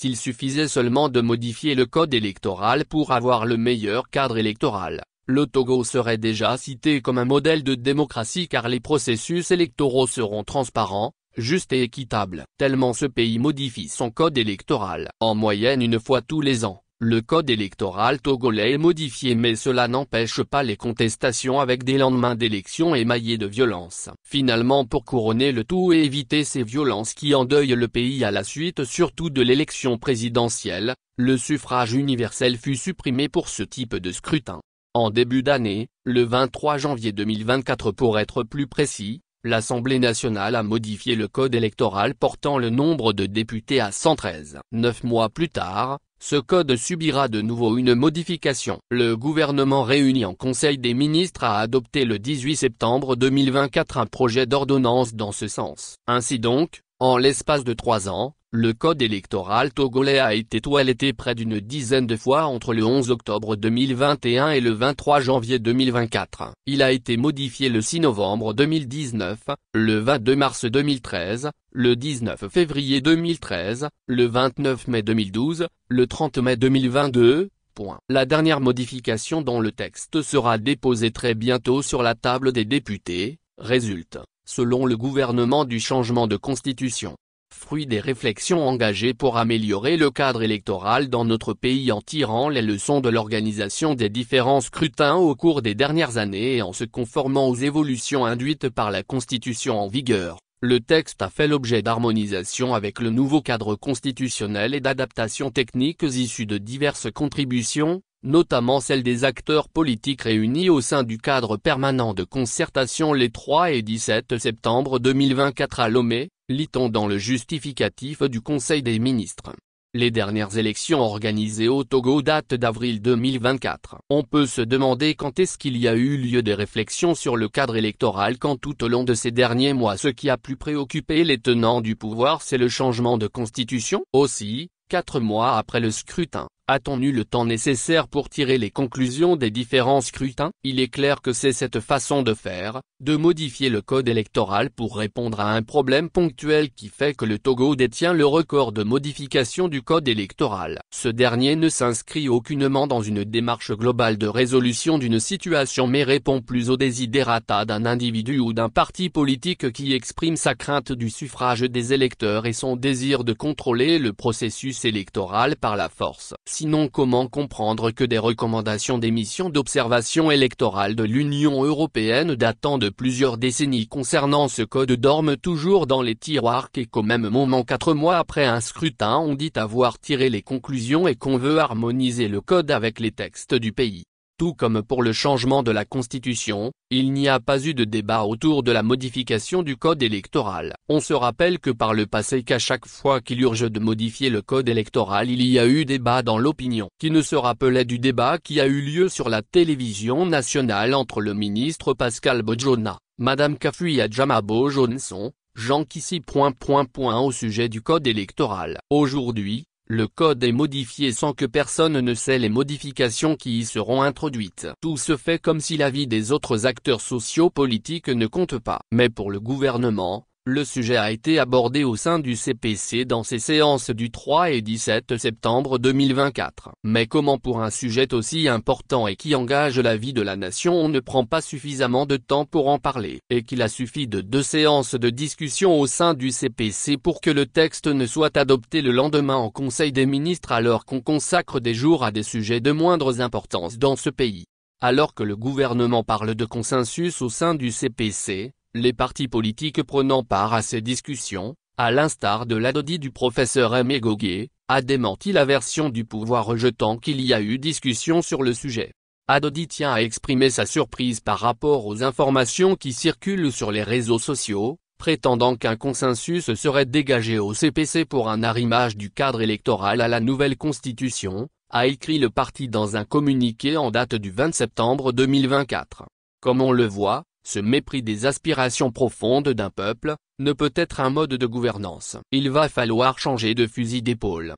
S'il suffisait seulement de modifier le code électoral pour avoir le meilleur cadre électoral, le Togo serait déjà cité comme un modèle de démocratie car les processus électoraux seront transparents, justes et équitables. Tellement ce pays modifie son code électoral. En moyenne une fois tous les ans, le code électoral togolais est modifié mais cela n'empêche pas les contestations avec des lendemains d'élections émaillés de violence. Finalement pour couronner le tout et éviter ces violences qui endeuillent le pays à la suite surtout de l'élection présidentielle, le suffrage universel fut supprimé pour ce type de scrutin. En début d'année, le 23 janvier 2024 pour être plus précis, l'Assemblée nationale a modifié le code électoral portant le nombre de députés à 113. 9 mois plus tard, ce code subira de nouveau une modification. Le gouvernement réuni en Conseil des ministres a adopté le 18 septembre 2024 un projet d'ordonnance dans ce sens. Ainsi donc, en l'espace de 3 ans, le code électoral togolais a été toiletté près d'une dizaine de fois entre le 11 octobre 2021 et le 23 janvier 2024. Il a été modifié le 6 novembre 2019, le 22 mars 2013, le 19 février 2013, le 29 mai 2012, le 30 mai 2022. La dernière modification dont le texte sera déposé très bientôt sur la table des députés, résulte, selon le gouvernement, du changement de constitution. Fruit des réflexions engagées pour améliorer le cadre électoral dans notre pays en tirant les leçons de l'organisation des différents scrutins au cours des dernières années et en se conformant aux évolutions induites par la Constitution en vigueur, le texte a fait l'objet d'harmonisation avec le nouveau cadre constitutionnel et d'adaptations techniques issues de diverses contributions, notamment celles des acteurs politiques réunis au sein du cadre permanent de concertation les 3 et 17 septembre 2024 à Lomé, lit-on dans le justificatif du Conseil des ministres. Les dernières élections organisées au Togo datent d'avril 2024. On peut se demander quand est-ce qu'il y a eu lieu des réflexions sur le cadre électoral quand tout au long de ces derniers mois ce qui a pu préoccuper les tenants du pouvoir c'est le changement de constitution. Aussi, 4 mois après le scrutin, a-t-on eu le temps nécessaire pour tirer les conclusions des différents scrutins? Il est clair que c'est cette façon de faire, de modifier le code électoral pour répondre à un problème ponctuel qui fait que le Togo détient le record de modification du code électoral. Ce dernier ne s'inscrit aucunement dans une démarche globale de résolution d'une situation mais répond plus aux desiderata d'un individu ou d'un parti politique qui exprime sa crainte du suffrage des électeurs et son désir de contrôler le processus électoral par la force. Sinon comment comprendre que des recommandations des missions d'observation électorale de l'Union européenne datant de plusieurs décennies concernant ce code dorment toujours dans les tiroirs et qu'au même moment 4 mois après un scrutin on dit avoir tiré les conclusions et qu'on veut harmoniser le code avec les textes du pays. Tout comme pour le changement de la Constitution, il n'y a pas eu de débat autour de la modification du code électoral. On se rappelle que par le passé qu'à chaque fois qu'il urge de modifier le code électoral il y a eu débat dans l'opinion. Qui ne se rappelait du débat qui a eu lieu sur la télévision nationale entre le ministre Pascal Bojona, Madame Kafuya Djamabo Johnson, Jean Kissi... au sujet du code électoral. Aujourd'hui, le code est modifié sans que personne ne sait les modifications qui y seront introduites. Tout se fait comme si l'avis des autres acteurs socio-politiques ne compte pas. Mais pour le gouvernement, le sujet a été abordé au sein du CPC dans ses séances du 3 et 17 septembre 2024. Mais comment pour un sujet aussi important et qui engage la vie de la nation on ne prend pas suffisamment de temps pour en parler, et qu'il a suffi de 2 séances de discussion au sein du CPC pour que le texte ne soit adopté le lendemain en Conseil des ministres alors qu'on consacre des jours à des sujets de moindre importance dans ce pays. Alors que le gouvernement parle de consensus au sein du CPC, les partis politiques prenant part à ces discussions, à l'instar de l'Adodi du professeur Aimé Goguet, a démenti la version du pouvoir rejetant qu'il y a eu discussion sur le sujet. Adodi tient à exprimer sa surprise par rapport aux informations qui circulent sur les réseaux sociaux, prétendant qu'un consensus serait dégagé au CPC pour un arrimage du cadre électoral à la nouvelle constitution, a écrit le parti dans un communiqué en date du 20 septembre 2024. Comme on le voit, ce mépris des aspirations profondes d'un peuple, ne peut être un mode de gouvernance. Il va falloir changer de fusil d'épaule.